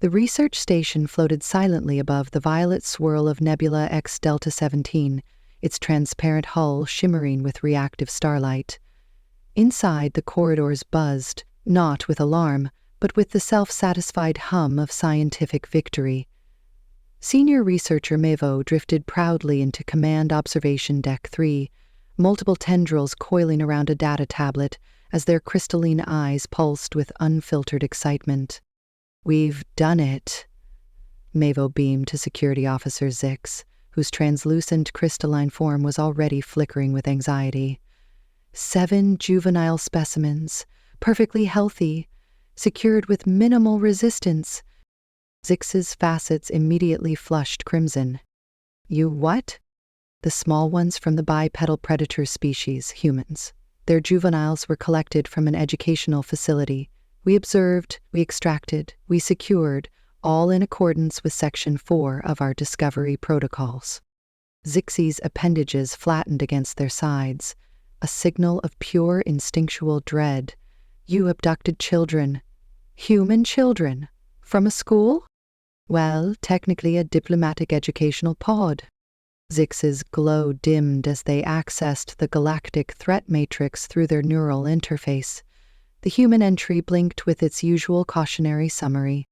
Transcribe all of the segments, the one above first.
The research station floated silently above the violet swirl of Nebula X Delta 17, its transparent hull shimmering with reactive starlight. Inside, the corridors buzzed, not with alarm, but with the self-satisfied hum of scientific victory. Senior researcher Mevo drifted proudly into Command Observation Deck 3, multiple tendrils coiling around a data tablet as their crystalline eyes pulsed with unfiltered excitement. "We've done it," Mevo beamed to Security Officer Zix, whose translucent crystalline form was already flickering with anxiety. 7 juvenile specimens, perfectly healthy, secured with minimal resistance. Zix's facets immediately flushed crimson. "You what?" "The small ones from the bipedal predator species, humans. Their juveniles were collected from an educational facility. We observed, we extracted, we secured, all in accordance with Section 4 of our discovery protocols." Zix's appendages flattened against their sides, a signal of pure instinctual dread. "You abducted children. Human children. From a school?" "Well, technically a diplomatic educational pod." Zix's glow dimmed as they accessed the galactic threat matrix through their neural interface. The human entry blinked with its usual cautionary summary.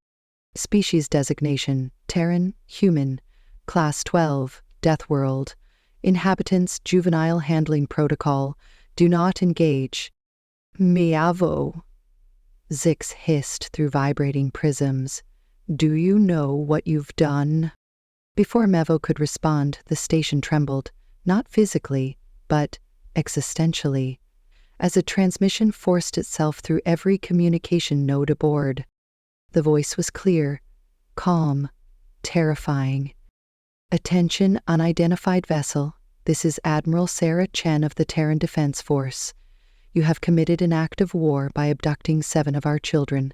Species designation: Terran, human. Class 12, Death World. Inhabitants Juvenile Handling Protocol. Do not engage. "Miavo," Zix hissed through vibrating prisms. "Do you know what you've done?" Before Mevo could respond, the station trembled, not physically, but existentially, as a transmission forced itself through every communication node aboard. The voice was clear, calm, terrifying. "Attention, unidentified vessel. This is Admiral Sarah Chen of the Terran Defense Force. You have committed an act of war by abducting 7 of our children.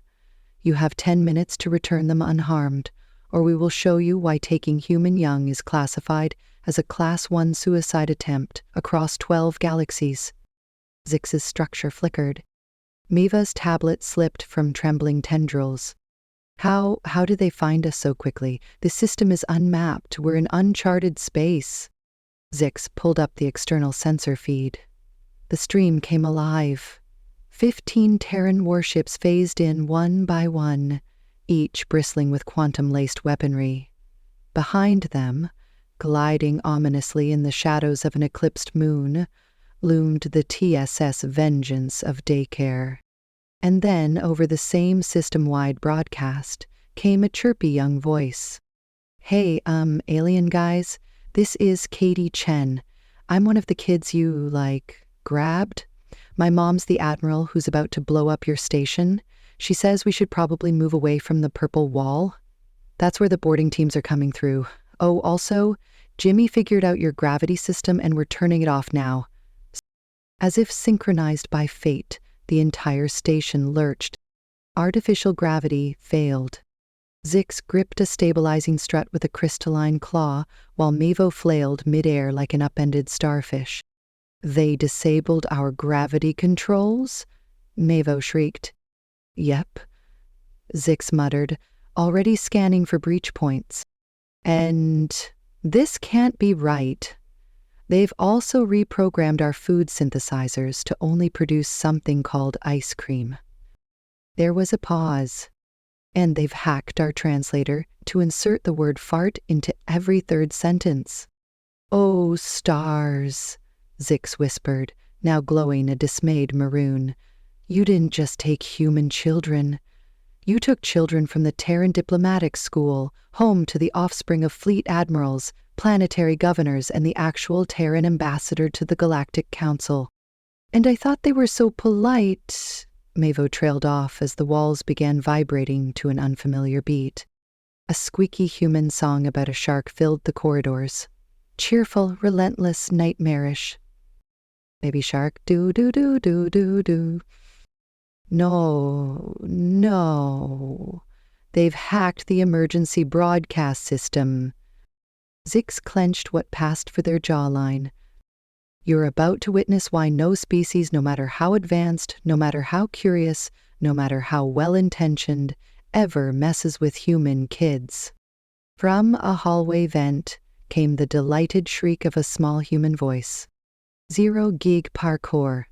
You have 10 minutes to return them unharmed, or we will show you why taking human young is classified as a Class 1 suicide attempt across 12 galaxies." Zix's structure flickered. Miva's tablet slipped from trembling tendrils. How did they find us so quickly? This system is unmapped. We're in uncharted space." Zix pulled up the external sensor feed. The stream came alive. 15 Terran warships phased in one by one, each bristling with quantum-laced weaponry. Behind them, gliding ominously in the shadows of an eclipsed moon, loomed the TSS Vengeance of Daycare. And then, over the same system-wide broadcast, came a chirpy young voice. "Hey, alien guys, this is Katie Chen. I'm one of the kids you, grabbed. My mom's the admiral who's about to blow up your station. She says we should probably move away from the purple wall. That's where the boarding teams are coming through. Oh, also, Jimmy figured out your gravity system and we're turning it off now." As if synchronized by fate, the entire station lurched. Artificial gravity failed. Zix gripped a stabilizing strut with a crystalline claw, while Mevo flailed midair like an upended starfish. "They disabled our gravity controls?" Mevo shrieked. "Yep," Zix muttered, already scanning for breach points. "And this can't be right. They've also reprogrammed our food synthesizers to only produce something called ice cream." There was a pause. "And they've hacked our translator to insert the word fart into every third sentence." "Oh, stars," Zix whispered, now glowing a dismayed maroon. "You didn't just take human children. You took children from the Terran Diplomatic School, home to the offspring of fleet admirals, planetary governors, and the actual Terran ambassador to the Galactic Council. And I thought they were so polite." Mevo trailed off as the walls began vibrating to an unfamiliar beat. A squeaky human song about a shark filled the corridors. Cheerful, relentless, nightmarish. "Baby shark, do-do-do-do-do-do." No. They've hacked the emergency broadcast system." Zix clenched what passed for their jawline. "You're about to witness why no species, no matter how advanced, no matter how curious, no matter how well-intentioned, ever messes with human kids." From a hallway vent came the delighted shriek of a small human voice. 0 gig parkour.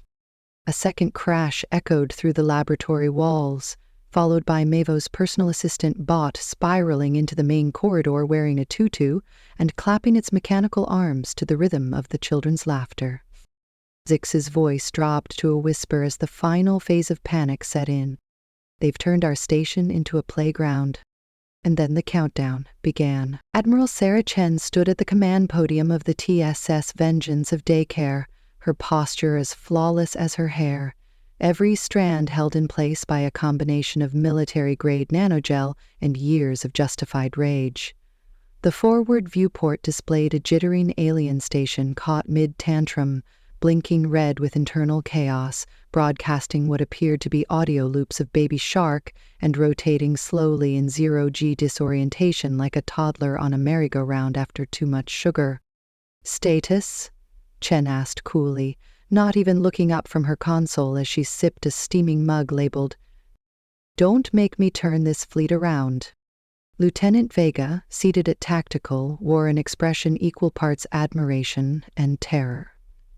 A second crash echoed through the laboratory walls, followed by Mavo's personal assistant bot spiraling into the main corridor wearing a tutu and clapping its mechanical arms to the rhythm of the children's laughter. Zix's voice dropped to a whisper as the final phase of panic set in. "They've turned our station into a playground." And then the countdown began. Admiral Sarah Chen stood at the command podium of the TSS Vengeance of Daycare, her posture as flawless as her hair, every strand held in place by a combination of military-grade nanogel and years of justified rage. The forward viewport displayed a jittering alien station caught mid-tantrum, blinking red with internal chaos, broadcasting what appeared to be audio loops of Baby Shark and rotating slowly in 0G disorientation like a toddler on a merry-go-round after too much sugar. "Status?" Chen asked coolly, not even looking up from her console as she sipped a steaming mug labeled, "Don't make me turn this fleet around." Lieutenant Vega, seated at Tactical, wore an expression equal parts admiration and terror.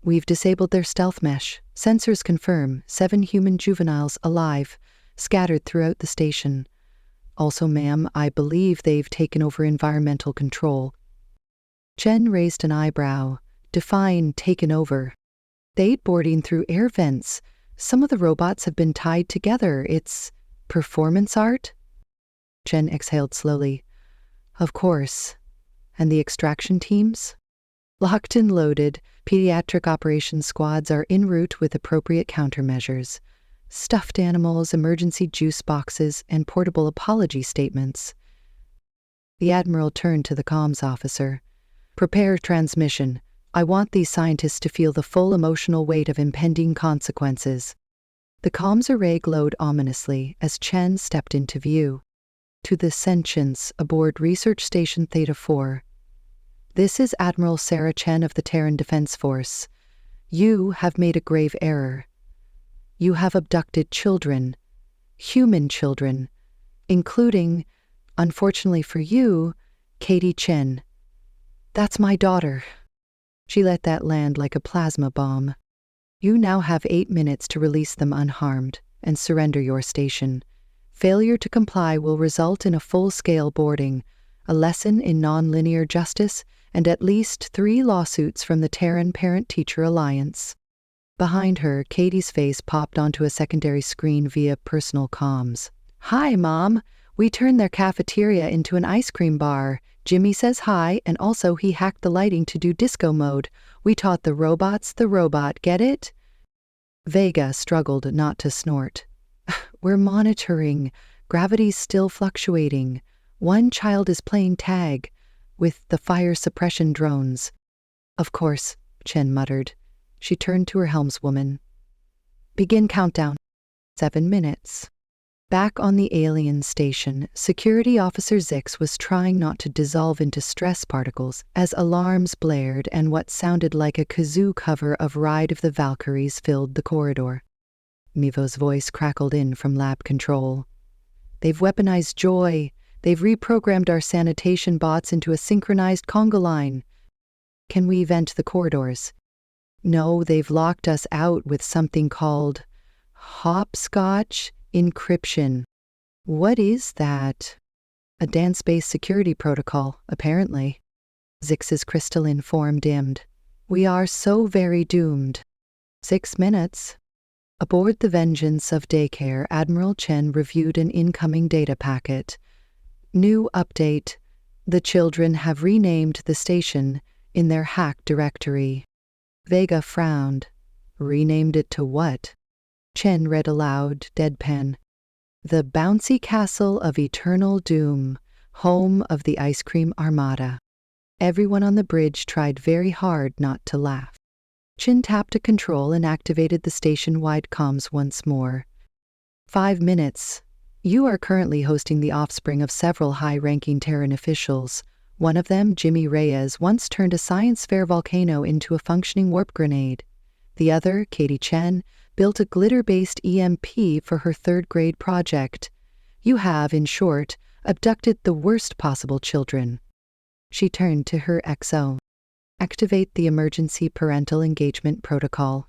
"We've disabled their stealth mesh. Sensors confirm 7 human juveniles alive, scattered throughout the station. Also, ma'am, I believe they've taken over environmental control." Chen raised an eyebrow. "Define taken over." "They're boarding through air vents. Some of the robots have been tied together. It's performance art?" Chen exhaled slowly. "Of course. And the extraction teams?" "Locked and loaded. Pediatric operations squads are en route with appropriate countermeasures. Stuffed animals, emergency juice boxes, and portable apology statements." The Admiral turned to the comms officer. "Prepare transmission. I want these scientists to feel the full emotional weight of impending consequences." The comms array glowed ominously as Chen stepped into view. "To the sentients aboard Research Station Theta 4. This is Admiral Sarah Chen of the Terran Defense Force. You have made a grave error. You have abducted children, human children, including, unfortunately for you, Katie Chen. That's my daughter." She let that land like a plasma bomb. "You now have 8 minutes to release them unharmed and surrender your station. Failure to comply will result in a full-scale boarding, a lesson in non-linear justice, and at least 3 lawsuits from the Terran Parent-Teacher Alliance." Behind her, Katie's face popped onto a secondary screen via personal comms. "Hi, Mom. We turned their cafeteria into an ice cream bar. Jimmy says hi, and also he hacked the lighting to do disco mode. We taught the robots the robot, get it?" Vega struggled not to snort. "We're monitoring. Gravity's still fluctuating. One child is playing tag with the fire suppression drones." "Of course," Chen muttered. She turned to her helmswoman. "Begin countdown." 7 minutes. Back on the alien station, Security Officer Zix was trying not to dissolve into stress particles as alarms blared and what sounded like a kazoo cover of Ride of the Valkyries filled the corridor. Mivo's voice crackled in from lab control. "They've weaponized joy. They've reprogrammed our sanitation bots into a synchronized conga line. Can we vent the corridors?" "No, they've locked us out with something called hopscotch encryption." "What is that?" "A dance-based security protocol, apparently." Zix's crystalline form dimmed. "We are so very doomed." 6 minutes. Aboard the Vengeance of Daycare, Admiral Chen reviewed an incoming data packet. "New update. The children have renamed the station in their hack directory." Vega frowned. "Renamed it to what?" Chen read aloud, deadpan. "The Bouncy Castle of Eternal Doom, home of the Ice Cream Armada." Everyone on the bridge tried very hard not to laugh. Chen tapped a control and activated the station-wide comms once more. 5 minutes. "You are currently hosting the offspring of several high-ranking Terran officials. One of them, Jimmy Reyes, once turned a science fair volcano into a functioning warp grenade. The other, Katie Chen, built a glitter-based EMP for her 3rd-grade project. You have, in short, abducted the worst possible children. She turned to her XO. Activate the emergency parental engagement protocol.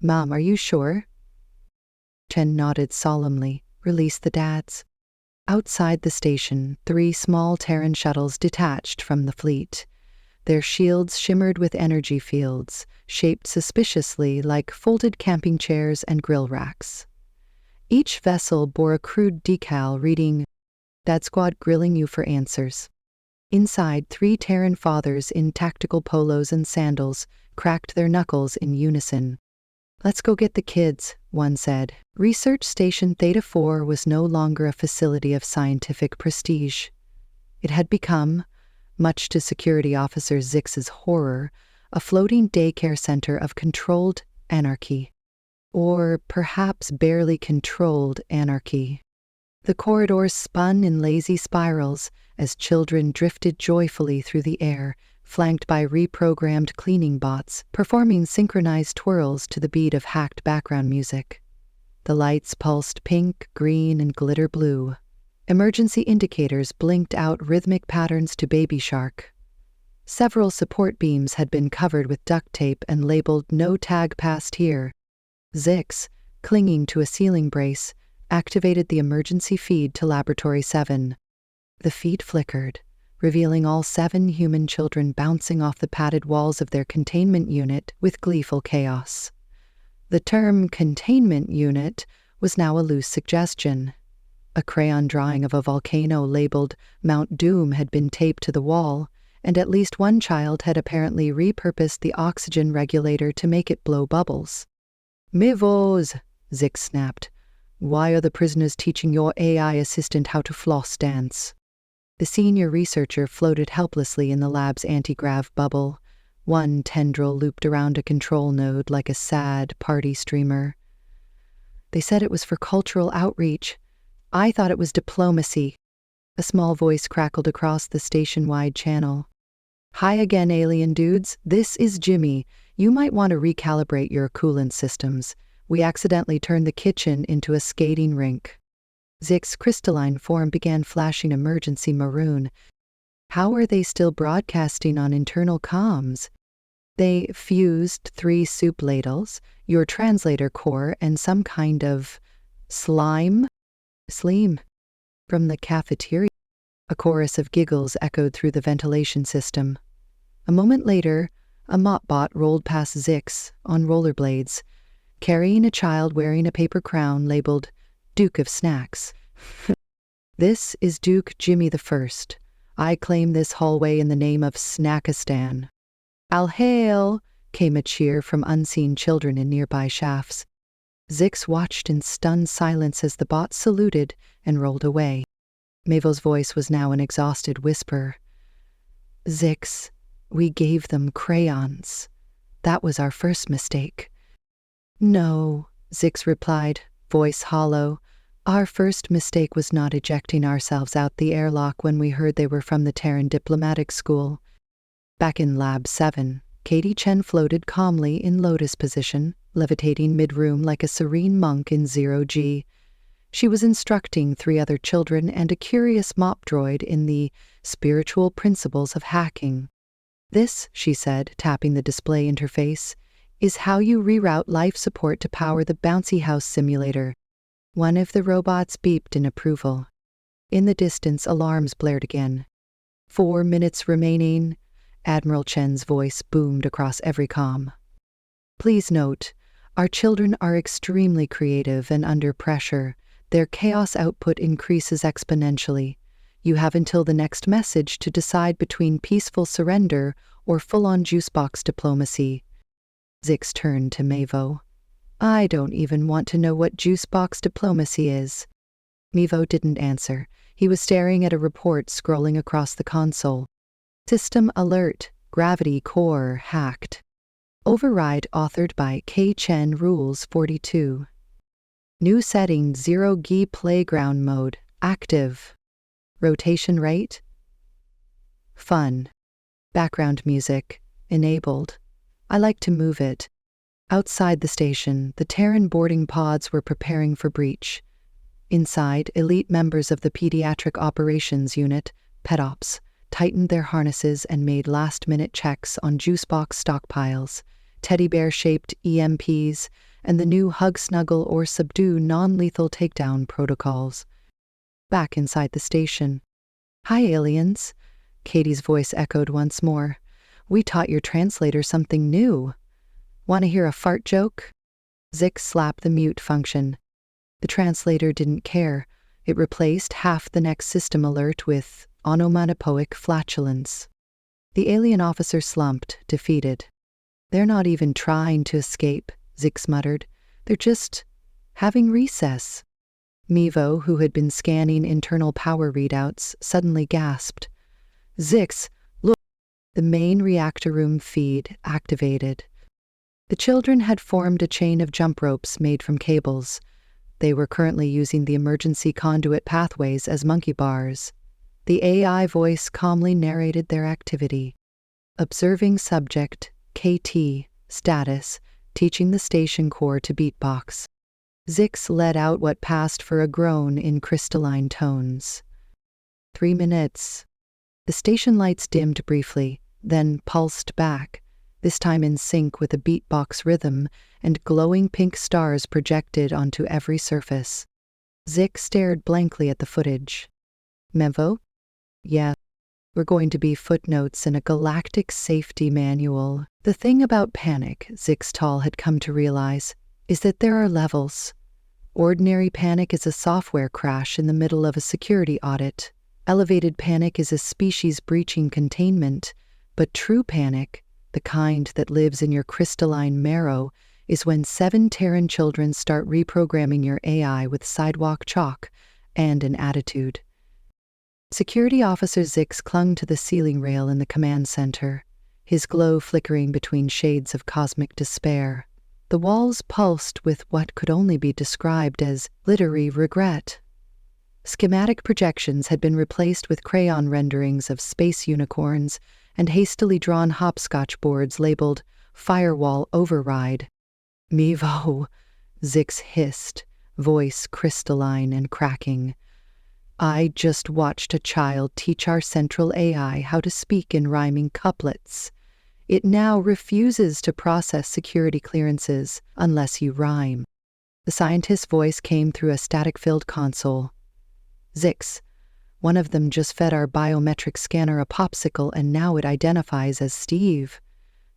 Mom, are you sure? Chen nodded solemnly. Release the dads. Outside the station, 3 small Terran shuttles detached from the fleet. Their shields shimmered with energy fields, shaped suspiciously like folded camping chairs and grill racks. Each vessel bore a crude decal reading, "Dad Squad grilling you for answers." Inside, 3 Terran fathers in tactical polos and sandals cracked their knuckles in unison. "Let's go get the kids," one said. Research Station Theta 4 was no longer a facility of scientific prestige. It had become, much to Security Officer Zix's horror, a floating daycare center of controlled anarchy. Or perhaps barely controlled anarchy. The corridors spun in lazy spirals as children drifted joyfully through the air, flanked by reprogrammed cleaning bots, performing synchronized twirls to the beat of hacked background music. The lights pulsed pink, green, and glitter blue. Emergency indicators blinked out rhythmic patterns to Baby Shark. Several support beams had been covered with duct tape and labeled "No tag passed here." Zix, clinging to a ceiling brace, activated the emergency feed to Laboratory 7. The feed flickered, revealing all 7 human children bouncing off the padded walls of their containment unit with gleeful chaos. The term containment unit was now a loose suggestion. A crayon drawing of a volcano labeled Mount Doom had been taped to the wall, and at least one child had apparently repurposed the oxygen regulator to make it blow bubbles. "Mivos," Zix snapped. "Why are the prisoners teaching your AI assistant how to floss dance?" The senior researcher floated helplessly in the lab's anti-grav bubble. One tendril looped around a control node like a sad party streamer. "They said it was for cultural outreach. I thought it was diplomacy." A small voice crackled across the station-wide channel. "Hi again, alien dudes. This is Jimmy. You might want to recalibrate your coolant systems. We accidentally turned the kitchen into a skating rink." Zix's crystalline form began flashing emergency maroon. How are they still broadcasting on internal comms? They fused 3 soup ladles, your translator core, and some kind of slime? Sleem. From the cafeteria, a chorus of giggles echoed through the ventilation system. A moment later, a mop-bot rolled past Zix on rollerblades, carrying a child wearing a paper crown labeled Duke of Snacks. "This is Duke Jimmy the First. I claim this hallway in the name of Snackistan." "Al hail!" came a cheer from unseen children in nearby shafts. Zix watched in stunned silence as the bot saluted and rolled away. Mavo's voice was now an exhausted whisper. "Zix, we gave them crayons. That was our first mistake." "No," Zix replied, voice hollow. "Our first mistake was not ejecting ourselves out the airlock when we heard they were from the Terran Diplomatic School." Back in Lab 7, Katie Chen floated calmly in lotus position, levitating mid-room like a serene monk in 0G. She was instructing 3 other children and a curious mop droid in the spiritual principles of hacking. "This," she said, tapping the display interface, "is how you reroute life support to power the bouncy house simulator." One of the robots beeped in approval. In the distance, alarms blared again. 4 minutes remaining. Admiral Chen's voice boomed across every comm. "Please note, our children are extremely creative and under pressure. Their chaos output increases exponentially. You have until the next message to decide between peaceful surrender or full-on juicebox diplomacy." Zix turned to Mavo. "I don't even want to know what juicebox diplomacy is." Mavo didn't answer. He was staring at a report scrolling across the console. "System alert. Gravity core hacked. Override authored by K. Chen Rules 42. New setting 0G playground mode active. Rotation rate fun. Background music enabled. I like to move it." Outside the station, the Terran boarding pods were preparing for breach. Inside, elite members of the Pediatric Operations Unit, PetOps, tightened their harnesses and made last-minute checks on juicebox stockpiles, teddy bear-shaped EMPs, and the new hug, snuggle, or subdue non-lethal takedown protocols. Back inside the station. "Hi, aliens," Katie's voice echoed once more. "We taught your translator something new. Want to hear a fart joke?" Zix slapped the mute function. The translator didn't care. It replaced half the next system alert with onomatopoeic flatulence. The alien officer slumped, defeated. "They're not even trying to escape," Zix muttered. "They're just having recess." Mevo, who had been scanning internal power readouts, suddenly gasped. "Zix, look!" The main reactor room feed activated. The children had formed a chain of jump ropes made from cables. They were currently using the emergency conduit pathways as monkey bars. The AI voice calmly narrated their activity. Observing subject, KT, status, teaching the station core to beatbox. Zix let out what passed for a groan in crystalline tones. 3 minutes. The station lights dimmed briefly, then pulsed back, this time in sync with a beatbox rhythm, and glowing pink stars projected onto every surface. Zix stared blankly at the footage. "Mevo?" "Yeah. We're going to be footnotes in a galactic safety manual." The thing about panic, Zix Tall had come to realize, is that there are levels. Ordinary panic is a software crash in the middle of a security audit. Elevated panic is a species-breaching containment. But true panic, the kind that lives in your crystalline marrow, is when 7 Terran children start reprogramming your AI with sidewalk chalk and an attitude. Security Officer Zix clung to the ceiling rail in the command center, his glow flickering between shades of cosmic despair. The walls pulsed with what could only be described as glittery regret. Schematic projections had been replaced with crayon renderings of space unicorns and hastily drawn hopscotch boards labeled Firewall Override. "Mevo," Zix hissed, voice crystalline and cracking. "I just watched a child teach our central AI how to speak in rhyming couplets. It now refuses to process security clearances unless you rhyme." The scientist's voice came through a static-filled console. "Zix, one of them just fed our biometric scanner a popsicle and now it identifies as Steve.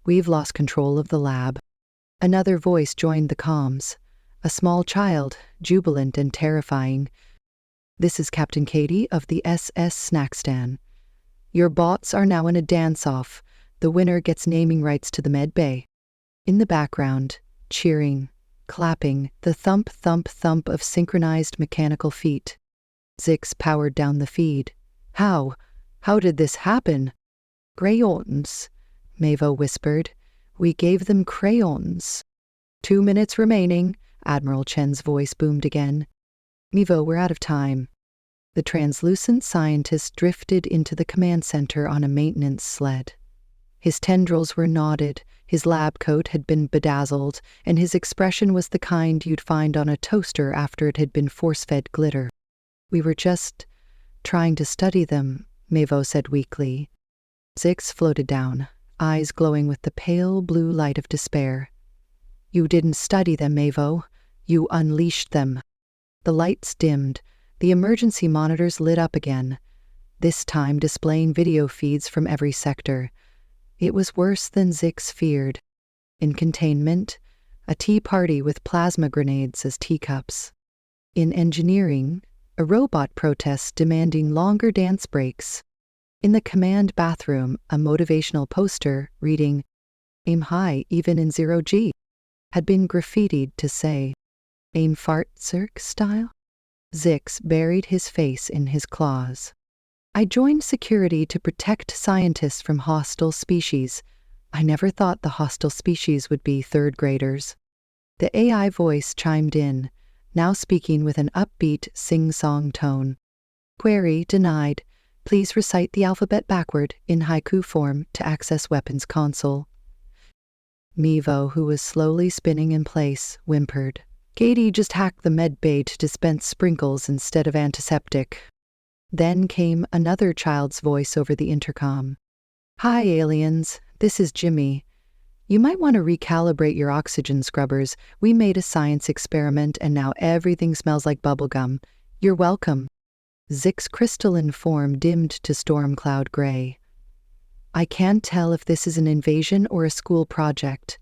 We've lost control of the lab." Another voice joined the comms. A small child, jubilant and terrifying. "This is Captain Katie of the SS Snackstan. Your bots are now in a dance-off. The winner gets naming rights to the med bay." In the background, cheering, clapping, the thump, thump, thump of synchronized mechanical feet. Zix powered down the feed. How did this happen?" "Crayons," Mevo whispered. "We gave them crayons." 2 minutes remaining, Admiral Chen's voice boomed again. "Mevo, we're out of time." The translucent scientist drifted into the command center on a maintenance sled. His tendrils were knotted, his lab coat had been bedazzled, and his expression was the kind you'd find on a toaster after it had been force-fed glitter. "We were just trying to study them," Mevo said weakly. Zix floated down, eyes glowing with the pale blue light of despair. "You didn't study them, Mevo. You unleashed them." The lights dimmed. The emergency monitors lit up again, this time displaying video feeds from every sector. It was worse than Zix feared. In containment, a tea party with plasma grenades as teacups. In engineering, a robot protest demanding longer dance breaks. In the command bathroom, a motivational poster reading, "Aim high even in 0G," had been graffitied to say, "Aim fart circ style?" Zix buried his face in his claws. "I joined security to protect scientists from hostile species. I never thought the hostile species would be third graders." The AI voice chimed in, now speaking with an upbeat, sing-song tone. "Query denied. Please recite the alphabet backward in haiku form to access weapons console." Mevo, who was slowly spinning in place, whimpered. Katie just hacked the med bay to dispense sprinkles instead of antiseptic. Then came another child's voice over the intercom. Hi, aliens. This is Jimmy. You might want to recalibrate your oxygen scrubbers. We made a science experiment and now everything smells like bubblegum. You're welcome. Zix's crystalline form dimmed to storm cloud gray. I can't tell if this is an invasion or a school project.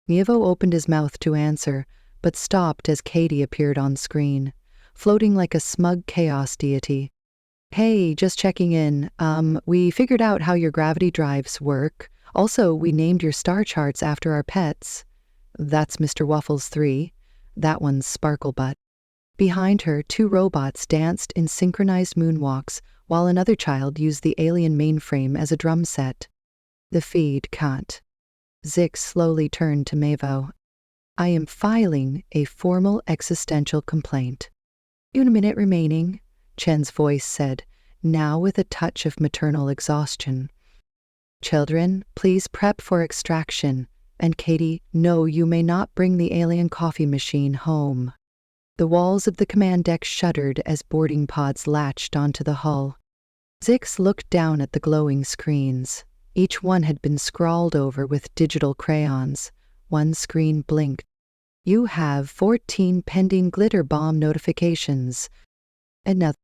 Nievo opened his mouth to answer, but stopped as Katie appeared on screen, floating like a smug chaos deity. Hey, just checking in. We figured out how your gravity drives work. Also, we named your star charts after our pets. That's Mr. Waffles 3. That one's Sparklebutt. Behind her, 2 robots danced in synchronized moonwalks, while another child used the alien mainframe as a drum set. The feed cut. Zix slowly turned to Mavo. I am filing a formal existential complaint. 1 minute remaining, Chen's voice said, now with a touch of maternal exhaustion. Children, please prep for extraction. And Katie, no, you may not bring the alien coffee machine home. The walls of the command deck shuddered as boarding pods latched onto the hull. Zix looked down at the glowing screens. Each one had been scrawled over with digital crayons. One screen blinked. You have 14 pending glitter bomb notifications. Another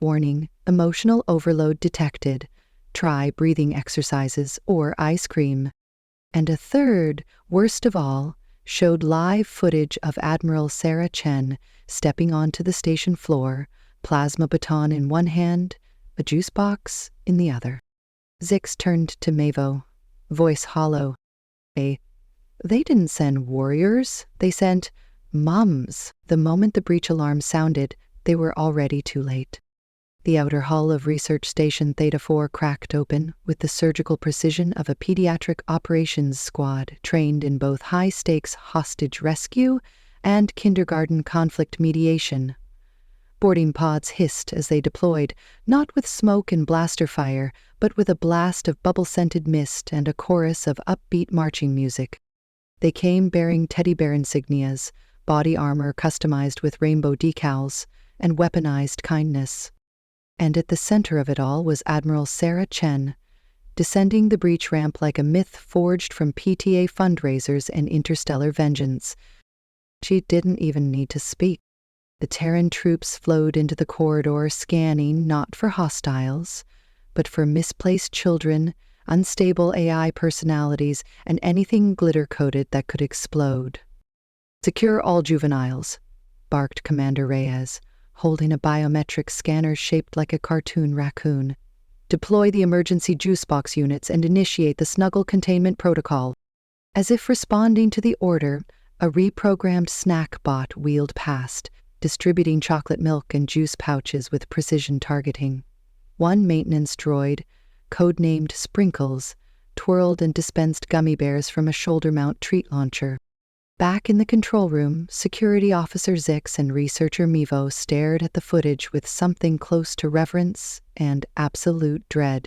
warning, emotional overload detected. Try breathing exercises or ice cream. And a third, worst of all, showed live footage of Admiral Sarah Chen stepping onto the station floor, plasma baton in one hand, a juice box in the other. Zix turned to Mavo, voice hollow. They didn't send warriors, they sent mums. The moment the breach alarm sounded, they were already too late. The outer hull of Research Station Theta 4 cracked open with the surgical precision of a pediatric operations squad trained in both high-stakes hostage rescue and kindergarten conflict mediation. Boarding pods hissed as they deployed, not with smoke and blaster fire, but with a blast of bubble-scented mist and a chorus of upbeat marching music. They came bearing teddy bear insignias, body armor customized with rainbow decals, and weaponized kindness. And at the center of it all was Admiral Sarah Chen, descending the breach ramp like a myth forged from PTA fundraisers and interstellar vengeance. She didn't even need to speak. The Terran troops flowed into the corridor, scanning not for hostiles, but for misplaced children, unstable AI personalities, and anything glitter-coated that could explode. Secure all juveniles, barked Commander Reyes, holding a biometric scanner shaped like a cartoon raccoon. Deploy the emergency juice box units and initiate the snuggle containment protocol. As if responding to the order, a reprogrammed snack bot wheeled past, distributing chocolate milk and juice pouches with precision targeting. One maintenance droid, codenamed Sprinkles, twirled and dispensed gummy bears from a shoulder-mount treat launcher. Back in the control room, Security Officer Zix and Researcher Mevo stared at the footage with something close to reverence and absolute dread.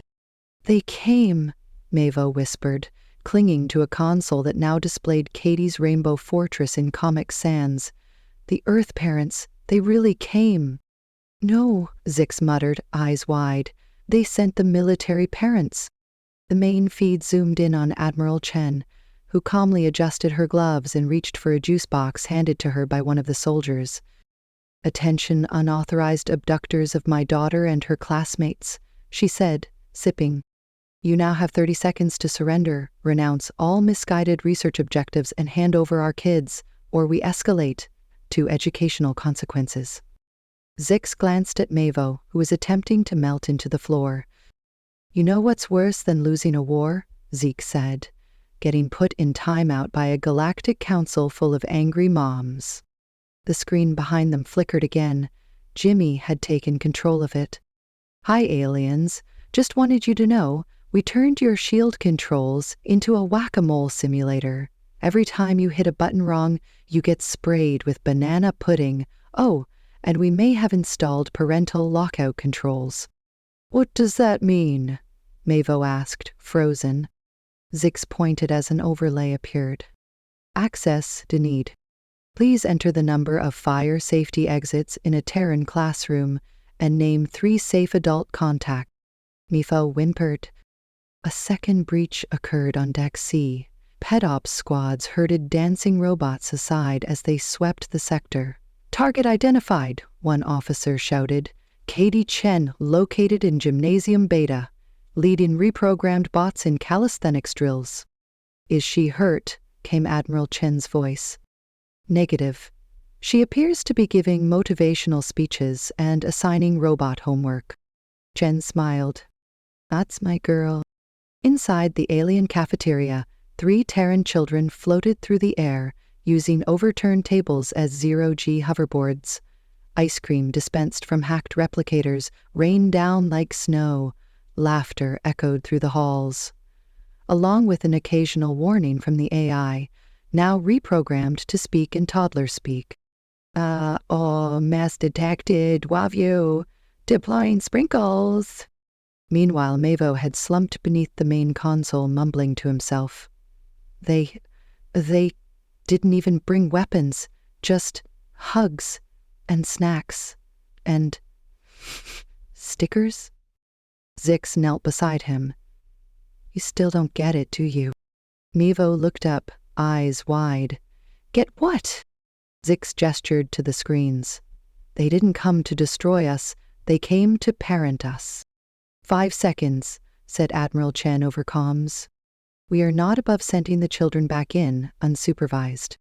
They came, Mevo whispered, clinging to a console that now displayed Katie's Rainbow Fortress in Comic Sans. The Earth parents, they really came. No, Zix muttered, eyes wide. They sent the military parents. The main feed zoomed in on Admiral Chen, who calmly adjusted her gloves and reached for a juice box handed to her by one of the soldiers. Attention, unauthorized abductors of my daughter and her classmates, she said, sipping. You now have 30 seconds to surrender, renounce all misguided research objectives and hand over our kids, or we escalate to educational consequences. Zix glanced at Mavo, who was attempting to melt into the floor. You know what's worse than losing a war? Zeke said. Getting put in timeout by a galactic council full of angry moms. The screen behind them flickered again. Jimmy had taken control of it. Hi, aliens. Just wanted you to know, we turned your shield controls into a whack-a-mole simulator. Every time you hit a button wrong, you get sprayed with banana pudding. Oh, and we may have installed parental lockout controls. What does that mean? Mavo asked, frozen. Zix pointed as an overlay appeared. Access denied. Please enter the number of fire safety exits in a Terran classroom and name 3 safe adult contacts. Mifo whimpered. A second breach occurred on Deck C. Pet ops squads herded dancing robots aside as they swept the sector. Target identified, one officer shouted. Katie Chen, located in Gymnasium Beta, leading reprogrammed bots in calisthenics drills. Is she hurt? Came Admiral Chen's voice. Negative. She appears to be giving motivational speeches and assigning robot homework. Chen smiled. That's my girl. Inside the alien cafeteria, 3 Terran children floated through the air, using overturned tables as zero-G hoverboards. Ice cream dispensed from hacked replicators rained down like snow. Laughter echoed through the halls. Along with an occasional warning from the AI, now reprogrammed to speak in toddler speak. Mass detected, Wavyu. Deploying sprinkles. Meanwhile, Mavo had slumped beneath the main console, mumbling to himself. They didn't even bring weapons, just hugs and snacks and stickers? Zix knelt beside him. You still don't get it, do you? Mevo looked up, eyes wide. Get what? Zix gestured to the screens. They didn't come to destroy us, they came to parent us. 5 seconds, said Admiral Chen over comms. We are not above sending the children back in, unsupervised.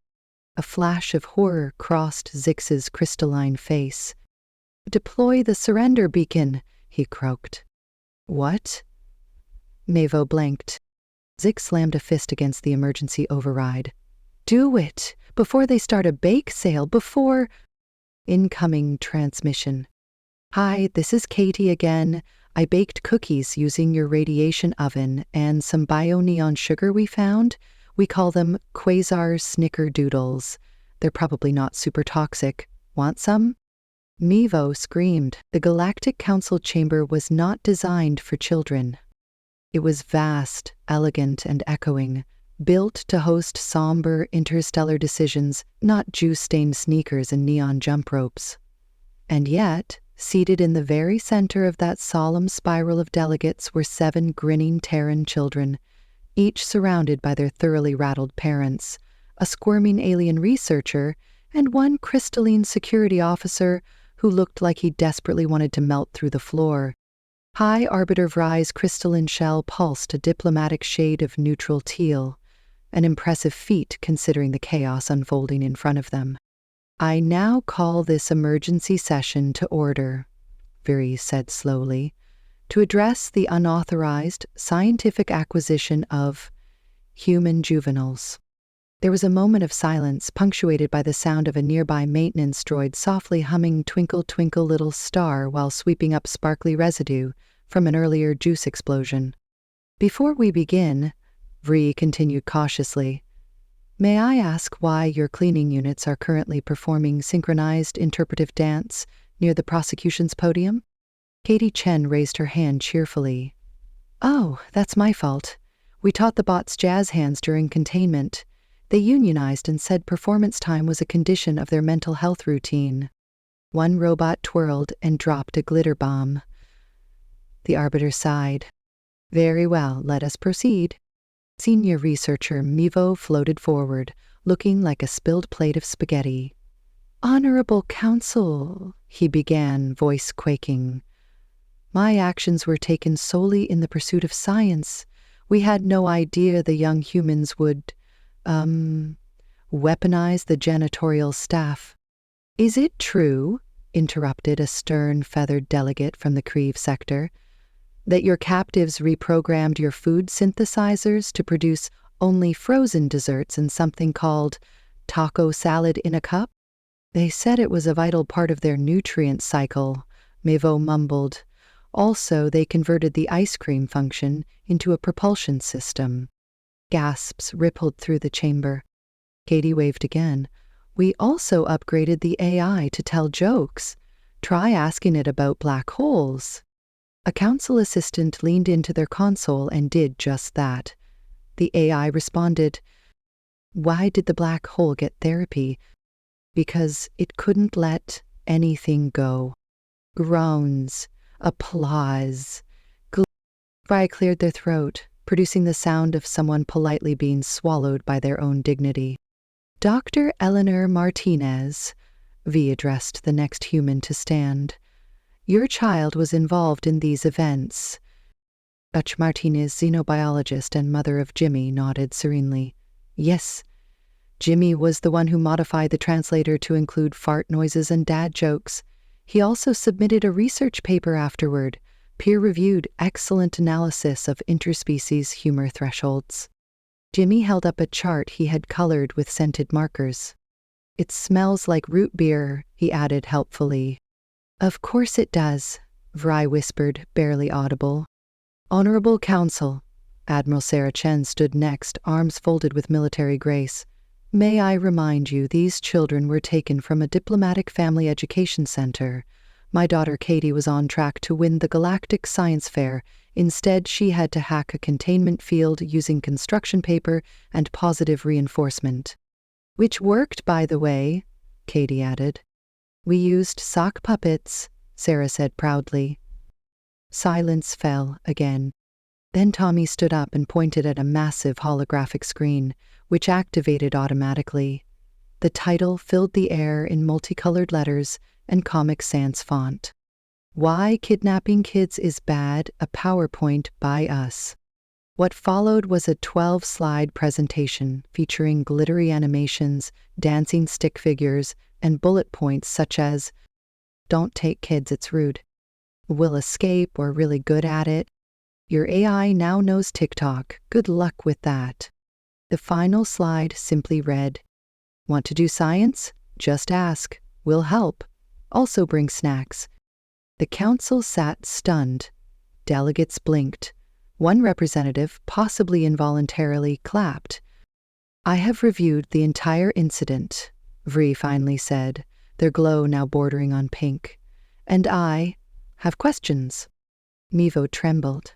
A flash of horror crossed Zix's crystalline face. Deploy the surrender beacon, he croaked. What? Mavo blanked. Zix slammed a fist against the emergency override. Do it! Before they start a bake sale, before... Incoming transmission. Hi, this is Katie again. I baked cookies using your radiation oven and some bio-neon sugar we found. We call them Quasar Snickerdoodles. They're probably not super toxic. Want some? Mevo screamed. The Galactic Council chamber was not designed for children. It was vast, elegant, and echoing, built to host somber interstellar decisions, not juice-stained sneakers and neon jump ropes. And yet, seated in the very center of that solemn spiral of delegates were 7 grinning Terran children, each surrounded by their thoroughly rattled parents, a squirming alien researcher, and 1 crystalline security officer who looked like he desperately wanted to melt through the floor. High Arbiter Vrai's crystalline shell pulsed a diplomatic shade of neutral teal, an impressive feat considering the chaos unfolding in front of them. I now call this emergency session to order, Viri said slowly, to address the unauthorized scientific acquisition of human juveniles. There was a moment of silence, punctuated by the sound of a nearby maintenance droid softly humming Twinkle Twinkle Little Star while sweeping up sparkly residue from an earlier juice explosion. Before we begin, Vri continued cautiously, may I ask why your cleaning units are currently performing synchronized interpretive dance near the prosecution's podium? Katie Chen raised her hand cheerfully. Oh, that's my fault. We taught the bots jazz hands during containment. They unionized and said performance time was a condition of their mental health routine. 1 robot twirled and dropped a glitter bomb. The Arbiter sighed. Very well, let us proceed. Senior researcher Mevo floated forward, looking like a spilled plate of spaghetti. Honorable Council, he began, voice quaking. My actions were taken solely in the pursuit of science. We had no idea the young humans would, weaponize the janitorial staff. Is it true, interrupted a stern, feathered delegate from the Creve sector, that your captives reprogrammed your food synthesizers to produce only frozen desserts and something called taco salad in a cup? They said it was a vital part of their nutrient cycle, Mevo mumbled. Also, they converted the ice cream function into a propulsion system. Gasps rippled through the chamber. Katie waved again. We also upgraded the AI to tell jokes. Try asking it about black holes. A council assistant leaned into their console and did just that. The AI responded, Why did the black hole get therapy? because it couldn't let anything go. Groans, applause. Fry cleared their throat, producing the sound of someone politely being swallowed by their own dignity. Dr. Eleanor Martinez, V addressed the next human to stand. Your child was involved in these events. Dr. Martinez, xenobiologist and mother of Jimmy, nodded serenely. Yes. Jimmy was the one who modified the translator to include fart noises and dad jokes. He also submitted a research paper afterward, peer-reviewed, excellent analysis of interspecies humor thresholds. Jimmy held up a chart he had colored with scented markers. It smells like root beer, he added helpfully. Of course it does, Vry whispered, barely audible. Honorable Counsel, Admiral Sarah Chen stood next, arms folded with military grace. May I remind you, these children were taken from a diplomatic family education center. My daughter Katie was on track to win the Galactic Science Fair. Instead, she had to hack a containment field using construction paper and positive reinforcement. Which worked, by the way, Katie added. We used sock puppets, Sarah said proudly. Silence fell again. Then Tommy stood up and pointed at a massive holographic screen, which activated automatically. The title filled the air in multicolored letters and Comic Sans font. Why Kidnapping Kids is Bad, a PowerPoint by us. What followed was a 12-slide presentation featuring glittery animations, dancing stick figures, and bullet points such as, Don't take kids, it's rude. Will escape or really good at it. Your AI now knows TikTok. Good luck with that. The final slide simply read, Want to do science? Just ask. We'll help. Also bring snacks. The council sat stunned. Delegates blinked. One representative, possibly involuntarily, clapped. I have reviewed the entire incident, Vri finally said, their glow now bordering on pink. And I have questions. Mevo trembled.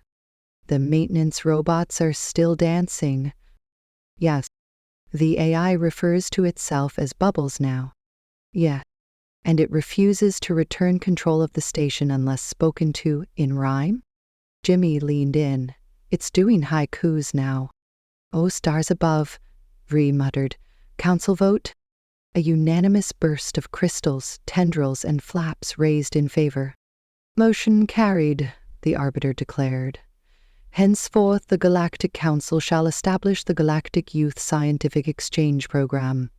The maintenance robots are still dancing. Yes. The AI refers to itself as Bubbles now. Yeah. And it refuses to return control of the station unless spoken to in rhyme? Jimmy leaned in. It's doing haikus now. Oh, stars above, Vri muttered. Council vote? A unanimous burst of crystals, tendrils, and flaps raised in favor. Motion carried, the arbiter declared. Henceforth, the Galactic Council shall establish the Galactic Youth Scientific Exchange Program.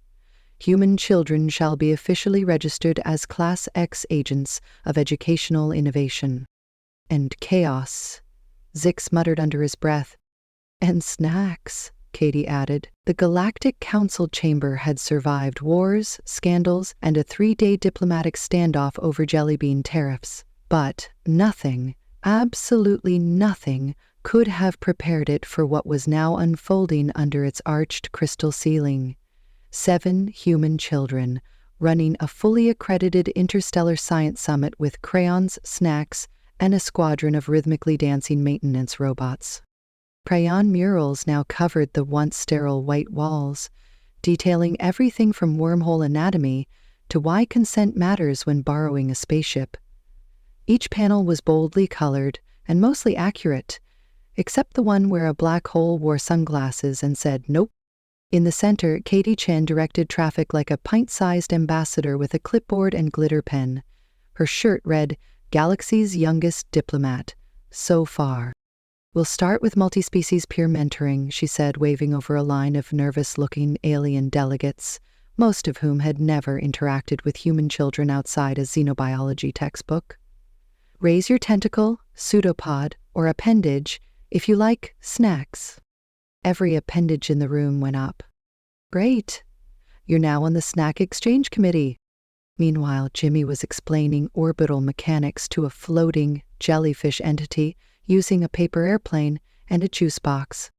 Human children shall be officially registered as Class X agents of educational innovation. And chaos, Zix muttered under his breath. And snacks, Katie added. The Galactic Council chamber had survived wars, scandals, and a 3-day diplomatic standoff over jellybean tariffs. But nothing, absolutely nothing, could have prepared it for what was now unfolding under its arched crystal ceiling. 7 human children, running a fully accredited interstellar science summit with crayons, snacks, and a squadron of rhythmically dancing maintenance robots. Crayon murals now covered the once sterile white walls, detailing everything from wormhole anatomy to why consent matters when borrowing a spaceship. Each panel was boldly colored and mostly accurate, except the one where a black hole wore sunglasses and said, Nope. In the center, Katie Chen directed traffic like a pint-sized ambassador with a clipboard and glitter pen. Her shirt read, Galaxy's Youngest Diplomat. So far. We'll start with multi-species peer mentoring, she said, waving over a line of nervous-looking alien delegates, most of whom had never interacted with human children outside a xenobiology textbook. Raise your tentacle, pseudopod, or appendage, if you like, snacks. Every appendage in the room went up. Great. You're now on the Snack Exchange Committee. Meanwhile, Jimmy was explaining orbital mechanics to a floating jellyfish entity using a paper airplane and a juice box.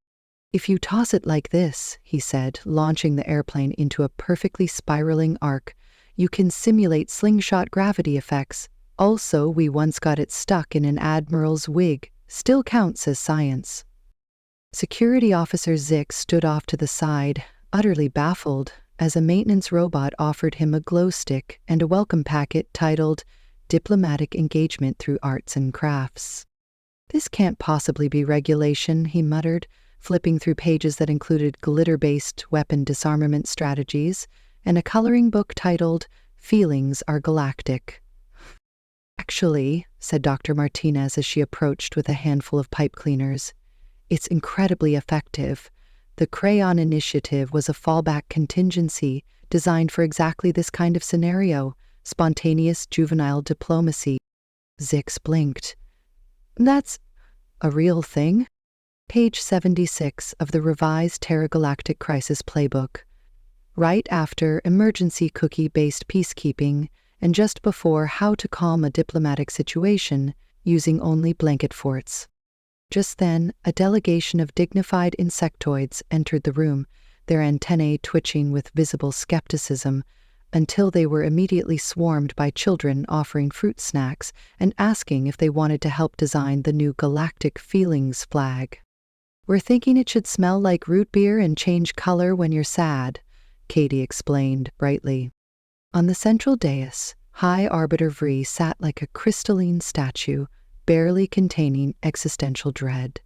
If you toss it like this, he said, launching the airplane into a perfectly spiraling arc, you can simulate slingshot gravity effects. Also, we once got it stuck in an admiral's wig. Still counts as science. Security Officer Zix stood off to the side, utterly baffled. as a maintenance robot offered him a glow stick and a welcome packet titled Diplomatic Engagement Through Arts and Crafts. "This can't possibly be regulation," he muttered, flipping through pages that included glitter-based weapon disarmament strategies and a coloring book titled Feelings Are Galactic. "Actually," said Dr. Martinez as she approached with a handful of pipe cleaners, "it's incredibly effective. The Crayon Initiative was a fallback contingency designed for exactly this kind of scenario, spontaneous juvenile diplomacy." Zix blinked. "That's a real thing?" Page 76 of the revised Terragalactic Crisis Playbook. Right after emergency cookie-based peacekeeping and just before how to calm a diplomatic situation using only blanket forts. Just then, a delegation of dignified insectoids entered the room, their antennae twitching with visible skepticism, until they were immediately swarmed by children offering fruit snacks and asking if they wanted to help design the new Galactic Feelings flag. "We're thinking it should smell like root beer and change color when you're sad," Katie explained brightly. On the central dais, High Arbiter Vree sat like a crystalline statue, barely containing existential dread.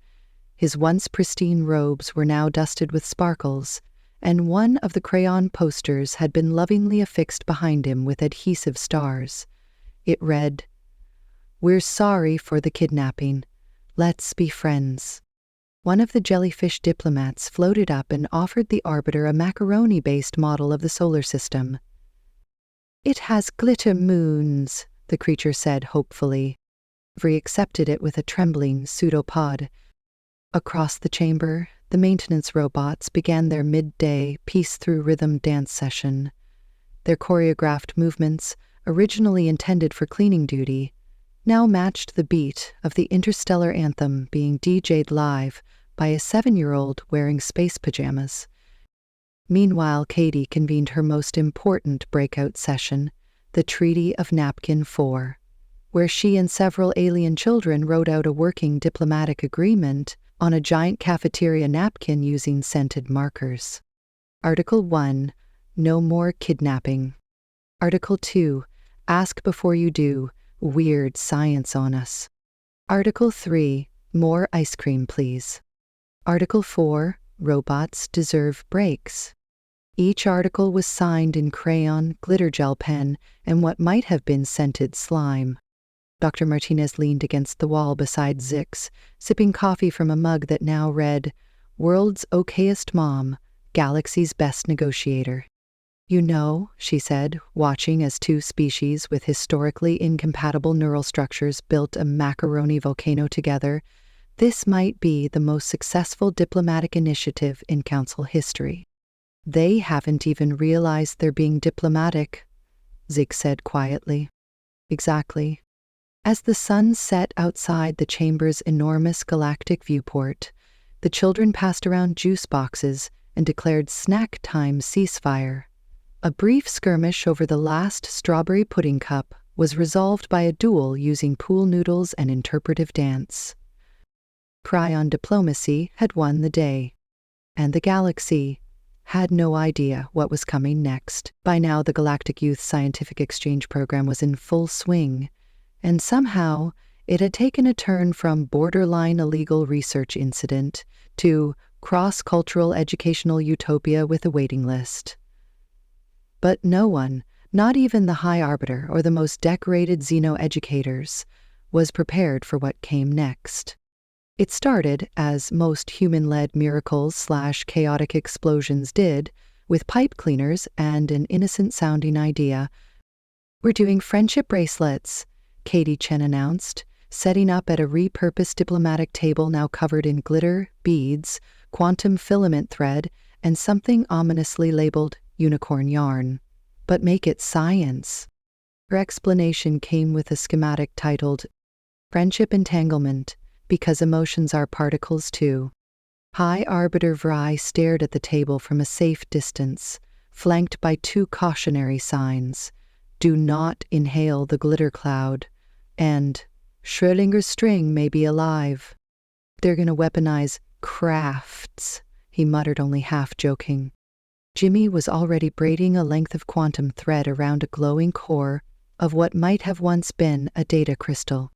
His once pristine robes were now dusted with sparkles, and one of the crayon posters had been lovingly affixed behind him with adhesive stars. It read, "We're sorry for the kidnapping. Let's be friends." One of the jellyfish diplomats floated up and offered the Arbiter a macaroni-based model of the solar system. "It has glitter moons," the creature said hopefully. Vree accepted it with a trembling pseudopod. Across the chamber, the maintenance robots began their midday piece-through-rhythm dance session. Their choreographed movements, originally intended for cleaning duty, now matched the beat of the interstellar anthem being DJ'd live by a 7-year-old wearing space pajamas. Meanwhile, Katie convened her most important breakout session, the Treaty of Napkin 4, where she and several alien children wrote out a working diplomatic agreement on a giant cafeteria napkin using scented markers. Article 1, No More Kidnapping. Article 2, Ask Before You Do, Weird Science on Us. Article 3, More Ice Cream Please. Article 4, Robots Deserve Breaks. Each article was signed in crayon, glitter gel pen, and what might have been scented slime. Dr. Martinez leaned against the wall beside Zix, sipping coffee from a mug that now read, "World's Okayest Mom, Galaxy's Best Negotiator." "You know," she said, watching as two species with historically incompatible neural structures built a macaroni volcano together, "this might be the most successful diplomatic initiative in Council history." "They haven't even realized they're being diplomatic," Zig said quietly. "Exactly." As the sun set outside the chamber's enormous galactic viewport, the children passed around juice boxes and declared snack time ceasefire. A brief skirmish over the last strawberry pudding cup was resolved by a duel using pool noodles and interpretive dance. Cryon diplomacy had won the day, and the galaxy had no idea what was coming next. By now, the Galactic Youth Scientific Exchange Program was in full swing, and somehow it had taken a turn from borderline illegal research incident to cross-cultural educational utopia with a waiting list. But no one, not even the High Arbiter or the most decorated xeno-educators, was prepared for what came next. It started, as most human-led miracles/chaotic explosions did, with pipe cleaners and an innocent-sounding idea. "We're doing friendship bracelets," Katie Chen announced, setting up at a repurposed diplomatic table now covered in glitter, beads, quantum filament thread, and something ominously labeled unicorn yarn. "But make it science." Her explanation came with a schematic titled Friendship Entanglement, because emotions are particles too. High Arbiter Vree stared at the table from a safe distance, flanked by two cautionary signs: "Do not inhale the glitter cloud," and "Schrödinger's string may be alive." "They're gonna weaponize crafts," he muttered, only half joking. Jimmy was already braiding a length of quantum thread around a glowing core of what might have once been a data crystal.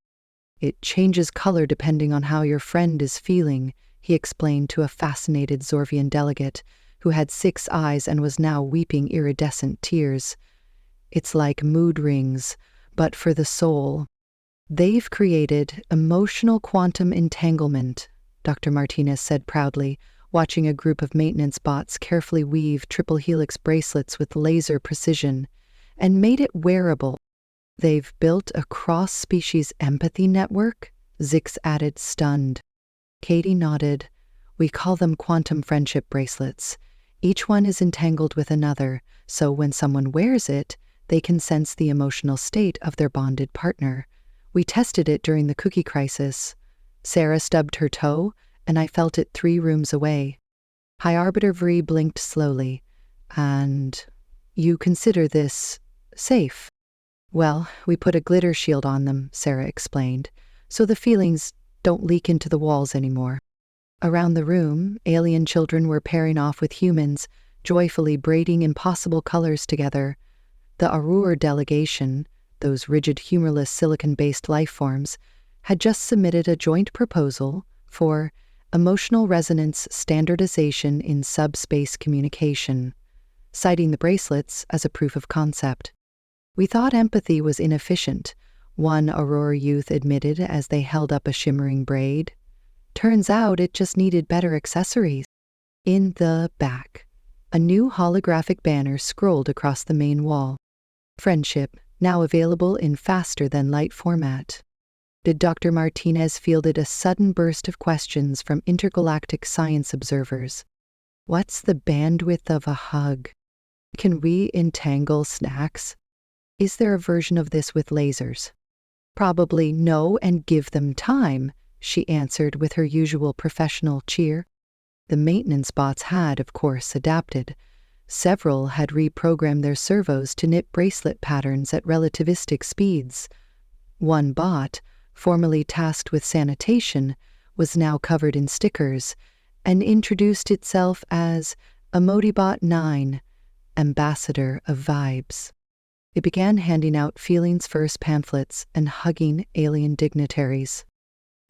It changes color depending on how your friend is feeling, he explained to a fascinated Zorvian delegate who had 6 eyes and was now weeping iridescent tears. It's like mood rings, but for the soul. They've created emotional quantum entanglement, Dr. Martinez said proudly, watching a group of maintenance bots carefully weave triple helix bracelets with laser precision, and made it wearable. They've built a cross-species empathy network? Zix added, stunned. Katie nodded. We call them quantum friendship bracelets. Each one is entangled with another, so when someone wears it, they can sense the emotional state of their bonded partner. We tested it during the cookie crisis. Sarah stubbed her toe, and I felt it 3 rooms away. High Arbiter Vri blinked slowly. And you consider this safe? Well, we put a glitter shield on them, Sarah explained, so the feelings don't leak into the walls anymore. Around the room, alien children were pairing off with humans, joyfully braiding impossible colors together. The Aurora delegation, those rigid, humorless silicon-based life forms, had just submitted a joint proposal for emotional resonance standardization in subspace communication, citing the bracelets as a proof of concept. We thought empathy was inefficient, one Aurora youth admitted as they held up a shimmering braid. Turns out it just needed better accessories. In the back, a new holographic banner scrolled across the main wall. Friendship, now available in faster-than-light format. Did Dr. Martinez fielded a sudden burst of questions from intergalactic science observers. What's the bandwidth of a hug? Can we entangle snacks? Is there a version of this with lasers? Probably no, and give them time, she answered with her usual professional cheer. The maintenance bots had, of course, adapted. Several had reprogrammed their servos to knit bracelet patterns at relativistic speeds. One bot, formerly tasked with sanitation, was now covered in stickers and introduced itself as Emotibot 9, Ambassador of Vibes. It began handing out feelings first pamphlets and hugging alien dignitaries.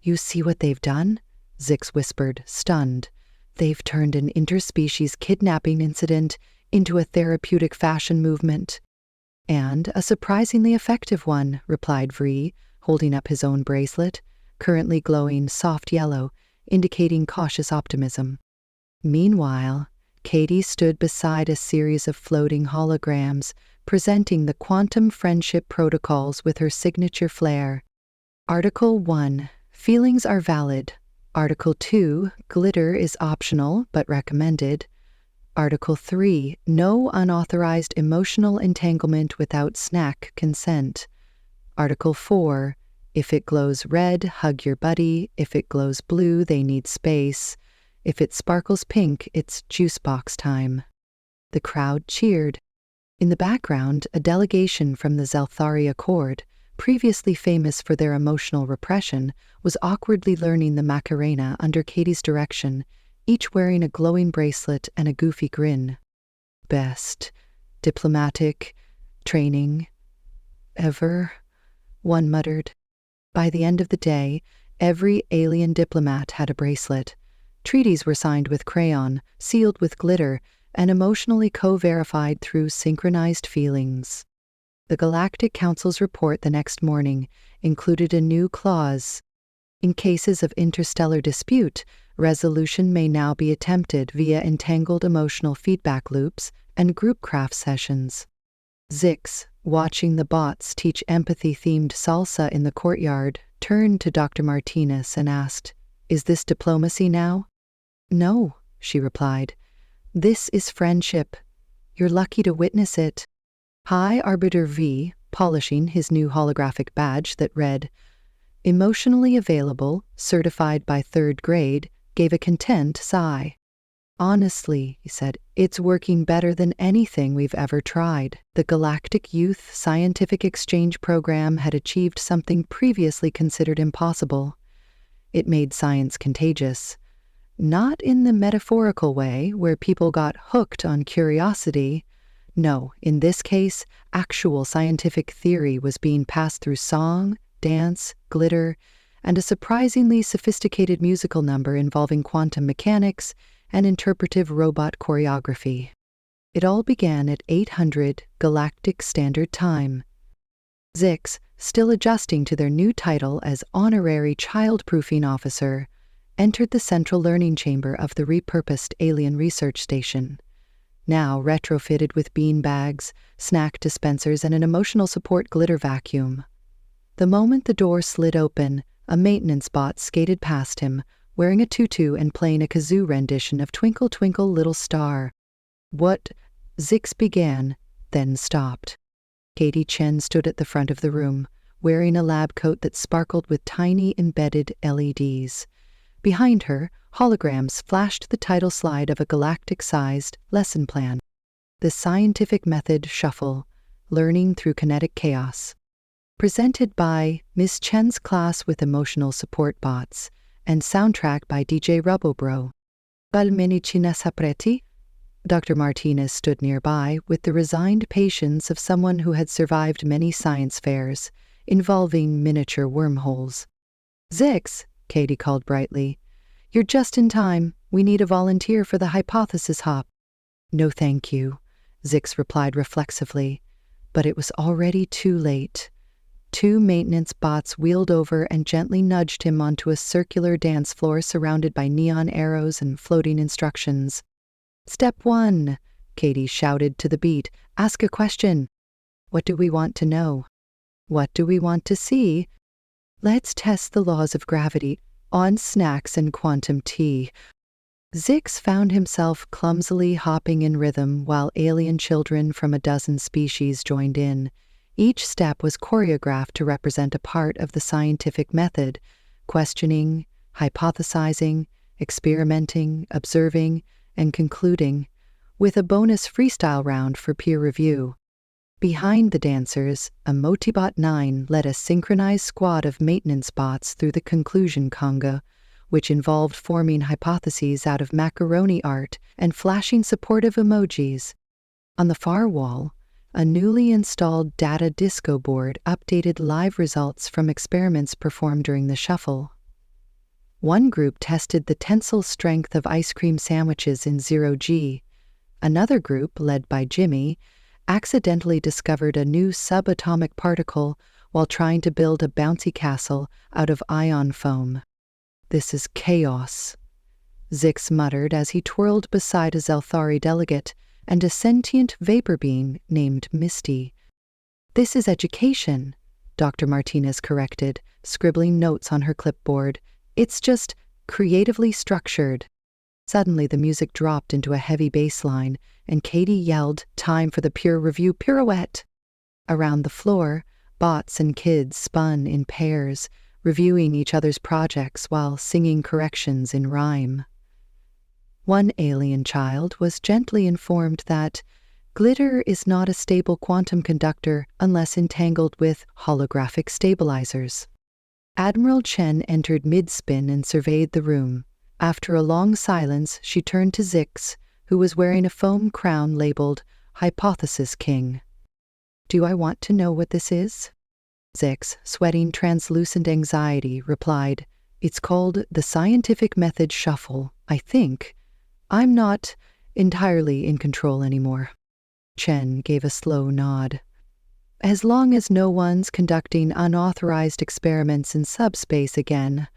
You see what they've done? Zix whispered, stunned. They've turned an interspecies kidnapping incident into a therapeutic fashion movement. And a surprisingly effective one, replied Vri, holding up his own bracelet, currently glowing soft yellow, indicating cautious optimism. Meanwhile, Katie stood beside a series of floating holograms, presenting the quantum friendship protocols with her signature flair. Article 1. Feelings are valid. Article 2. Glitter is optional but recommended. Article 3. No unauthorized emotional entanglement without snack consent. Article 4. If it glows red, hug your buddy. If it glows blue, they need space. If it sparkles pink, it's juice box time. The crowd cheered. In the background, a delegation from the Zelthari Accord, previously famous for their emotional repression, was awkwardly learning the Macarena under Katie's direction, each wearing a glowing bracelet and a goofy grin. Best diplomatic training ever, one muttered. By the end of the day, every alien diplomat had a bracelet. Treaties were signed with crayon, sealed with glitter, and emotionally co-verified through synchronized feelings. The Galactic Council's report the next morning included a new clause. In cases of interstellar dispute, resolution may now be attempted via entangled emotional feedback loops and group craft sessions. Zix, watching the bots teach empathy-themed salsa in the courtyard, turned to Dr. Martinez and asked, "Is this diplomacy now?" "No," she replied. "This is friendship. You're lucky to witness it." High Arbiter V, polishing his new holographic badge that read, "Emotionally available, certified by 3rd grade," gave a content sigh. "Honestly," he said, "it's working better than anything we've ever tried." The Galactic Youth Scientific Exchange Program had achieved something previously considered impossible. It made science contagious. Not in the metaphorical way where people got hooked on curiosity. No, in this case, actual scientific theory was being passed through song, dance, glitter, and a surprisingly sophisticated musical number involving quantum mechanics and interpretive robot choreography. It all began at 800 Galactic Standard Time. Zix, still adjusting to their new title as Honorary Childproofing Officer, entered the central learning chamber of the repurposed alien research station. Now retrofitted with bean bags, snack dispensers, and an emotional support glitter vacuum. The moment the door slid open, a maintenance bot skated past him, wearing a tutu and playing a kazoo rendition of Twinkle Twinkle Little Star. What? Zix began, then stopped. Katie Chen stood at the front of the room, wearing a lab coat that sparkled with tiny embedded LEDs. Behind her, holograms flashed the title slide of a galactic-sized lesson plan. The Scientific Method Shuffle, Learning Through Kinetic Chaos. Presented by Miss Chen's Class with Emotional Support Bots, and soundtrack by DJ Rubobro. Balmenicina sapreti? Dr. Martinez stood nearby with the resigned patience of someone who had survived many science fairs involving miniature wormholes. Zix, Katie called brightly. You're just in time. We need a volunteer for the hypothesis hop. No thank you, Zix replied reflexively, but it was already too late. 2 maintenance bots wheeled over and gently nudged him onto a circular dance floor surrounded by neon arrows and floating instructions. Step 1, Katie shouted to the beat. Ask a question. What do we want to know? What do we want to see? Let's test the laws of gravity on snacks and quantum tea. Zix found himself clumsily hopping in rhythm while alien children from a dozen species joined in. Each step was choreographed to represent a part of the scientific method: questioning, hypothesizing, experimenting, observing, and concluding, with a bonus freestyle round for peer review. Behind the dancers, a Motibot 9 led a synchronized squad of maintenance bots through the conclusion conga, which involved forming hypotheses out of macaroni art and flashing supportive emojis. On the far wall, a newly installed data disco board updated live results from experiments performed during the shuffle. One group tested the tensile strength of ice cream sandwiches in 0G. Another group, led by Jimmy, accidentally discovered a new subatomic particle while trying to build a bouncy castle out of ion foam. This is chaos, Zix muttered as he twirled beside a Zelthari delegate and a sentient vapor being named Misty. This is education, Dr. Martinez corrected, scribbling notes on her clipboard. It's just creatively structured. Suddenly the music dropped into a heavy bass line, and Katie yelled, "Time for the peer review pirouette!" Around the floor, bots and kids spun in pairs, reviewing each other's projects while singing corrections in rhyme. One alien child was gently informed that glitter is not a stable quantum conductor unless entangled with holographic stabilizers. Admiral Chen entered mid-spin and surveyed the room. After a long silence, she turned to Zix, who was wearing a foam crown labeled Hypothesis King. Do I want to know what this is? Zix, sweating translucent anxiety, replied, It's called the Scientific Method Shuffle, I think. I'm not entirely in control anymore. Chen gave a slow nod. As long as no one's conducting unauthorized experiments in subspace again,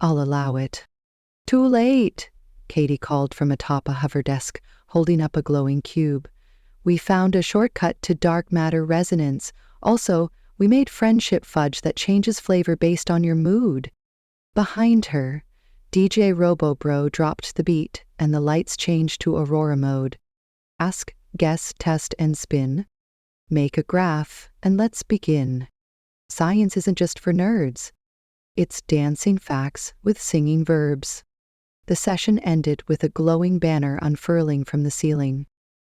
I'll allow it. Too late, Katie called from atop a hover desk, holding up a glowing cube. We found a shortcut to dark matter resonance. Also, we made friendship fudge that changes flavor based on your mood. Behind her, DJ Robobro dropped the beat, and the lights changed to Aurora mode. Ask, guess, test, and spin. Make a graph, and let's begin. Science isn't just for nerds. It's dancing facts with singing verbs. The session ended with a glowing banner unfurling from the ceiling.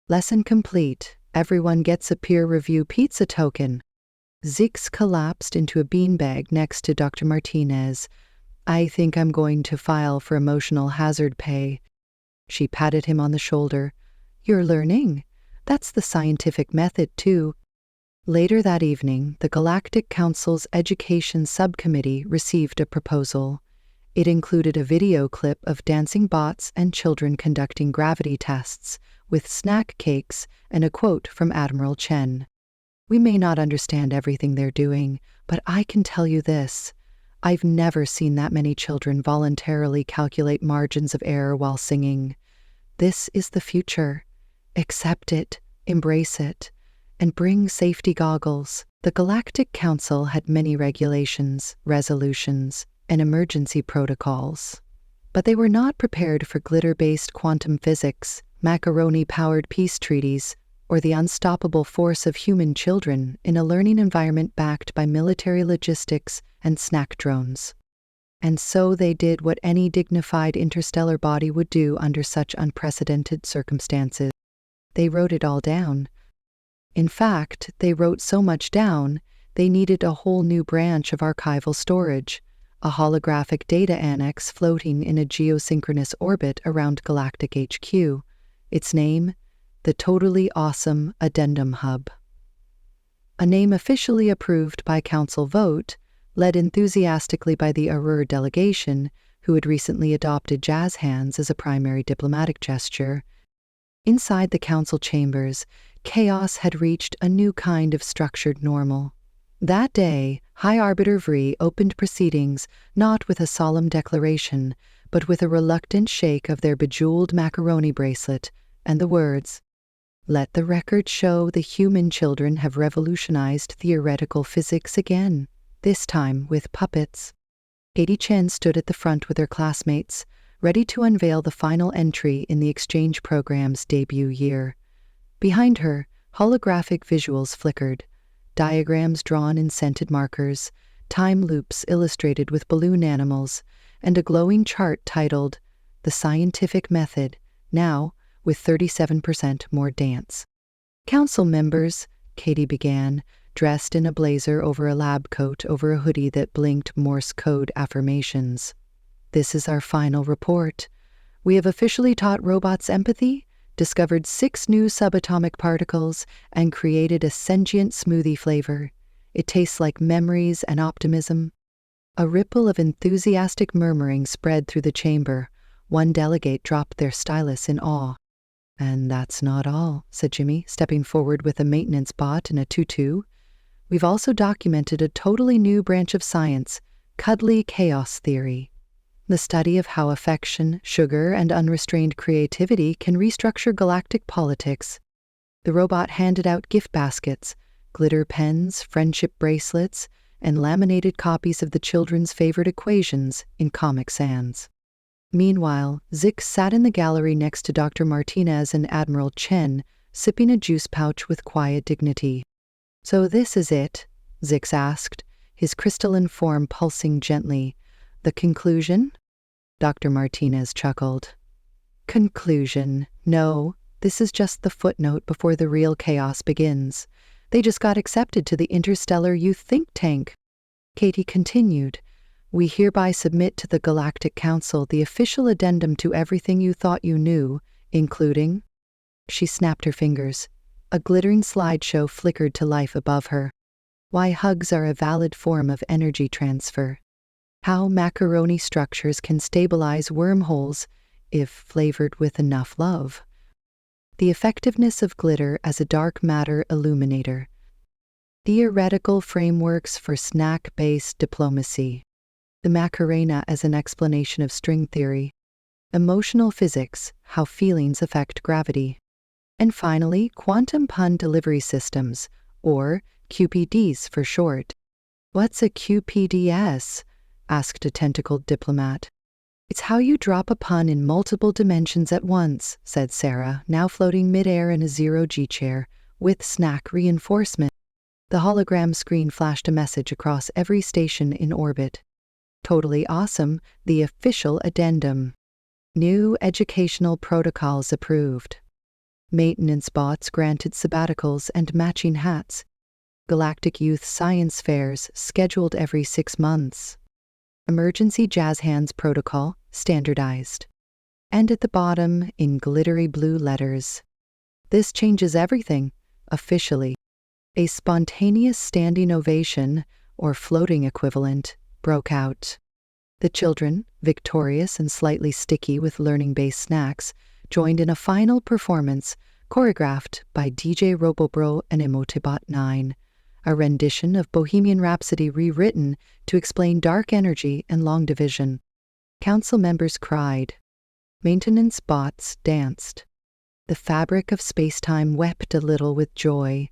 Lesson complete. Everyone gets a peer review pizza token. Zix collapsed into a beanbag next to Dr. Martinez. I think I'm going to file for emotional hazard pay. She patted him on the shoulder. You're learning. That's the scientific method, too. Later that evening, the Galactic Council's Education Subcommittee received a proposal. It included a video clip of dancing bots and children conducting gravity tests, with snack cakes and a quote from Admiral Chen. We may not understand everything they're doing, but I can tell you this. I've never seen that many children voluntarily calculate margins of error while singing. This is the future. Accept it, embrace it, and bring safety goggles. The Galactic Council had many regulations, resolutions, and emergency protocols. But they were not prepared for glitter-based quantum physics, macaroni-powered peace treaties, or the unstoppable force of human children in a learning environment backed by military logistics and snack drones. And so they did what any dignified interstellar body would do under such unprecedented circumstances. They wrote it all down. In fact, they wrote so much down, they needed a whole new branch of archival storage, a holographic data annex floating in a geosynchronous orbit around Galactic HQ. Its name, the Totally Awesome Addendum Hub. A name officially approved by Council vote, led enthusiastically by the Aurora delegation, who had recently adopted jazz hands as a primary diplomatic gesture. Inside the Council chambers, chaos had reached a new kind of structured normal. That day, High Arbiter Vri opened proceedings not with a solemn declaration, but with a reluctant shake of their bejeweled macaroni bracelet and the words, "Let the record show the human children have revolutionized theoretical physics again, this time with puppets." Katie Chen stood at the front with her classmates, ready to unveil the final entry in the exchange program's debut year. Behind her, holographic visuals flickered, diagrams drawn in scented markers, time loops illustrated with balloon animals, and a glowing chart titled, "The Scientific Method," now with 37% more dance. "Council members," Katie began, dressed in a blazer over a lab coat over a hoodie that blinked Morse code affirmations. "This is our final report. We have officially taught robots empathy, discovered 6 new subatomic particles, and created a sentient smoothie flavor. It tastes like memories and optimism." A ripple of enthusiastic murmuring spread through the chamber. One delegate dropped their stylus in awe. "And that's not all," said Jimmy, stepping forward with a maintenance bot and a tutu. "We've also documented a totally new branch of science, cuddly chaos theory. The study of how affection, sugar, and unrestrained creativity can restructure galactic politics." The robot handed out gift baskets, glitter pens, friendship bracelets, and laminated copies of the children's favorite equations in Comic Sans. Meanwhile, Zix sat in the gallery next to Dr. Martinez and Admiral Chen, sipping a juice pouch with quiet dignity. "So this is it?" Zix asked, his crystalline form pulsing gently. "The conclusion?" Dr. Martinez chuckled. "Conclusion? No, this is just the footnote before the real chaos begins. They just got accepted to the Interstellar Youth Think Tank." Katie continued, "We hereby submit to the Galactic Council the official addendum to everything you thought you knew, including—" She snapped her fingers. A glittering slideshow flickered to life above her. "Why hugs are a valid form of energy transfer. How macaroni structures can stabilize wormholes if flavored with enough love. The effectiveness of glitter as a dark matter illuminator. Theoretical frameworks for snack-based diplomacy. The Macarena as an explanation of string theory. Emotional physics, how feelings affect gravity. And finally, quantum pun delivery systems, or QPDs for short." "What's a QPDS?" asked a tentacled diplomat. "It's how you drop a pun in multiple dimensions at once," said Sarah, now floating midair in a zero-G chair, with snack reinforcement. The hologram screen flashed a message across every station in orbit. "Totally awesome, the official addendum. New educational protocols approved. Maintenance bots granted sabbaticals and matching hats. Galactic Youth Science Fairs scheduled every 6 months. Emergency Jazz Hands Protocol, standardized. And at the bottom, in glittery blue letters, this changes everything, officially. A spontaneous standing ovation, or floating equivalent, broke out. The children, victorious and slightly sticky with learning-based snacks, joined in a final performance choreographed by DJ Robobro and Emotibot 9, a rendition of Bohemian Rhapsody rewritten to explain dark energy and long division. Council members cried. Maintenance bots danced. The fabric of space-time wept a little with joy.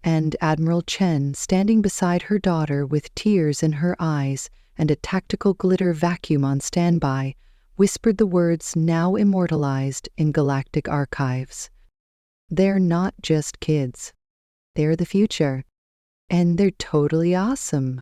And Admiral Chen, standing beside her daughter with tears in her eyes and a tactical glitter vacuum on standby, whispered the words now immortalized in galactic archives. They're not just kids. They're the future. And they're totally awesome.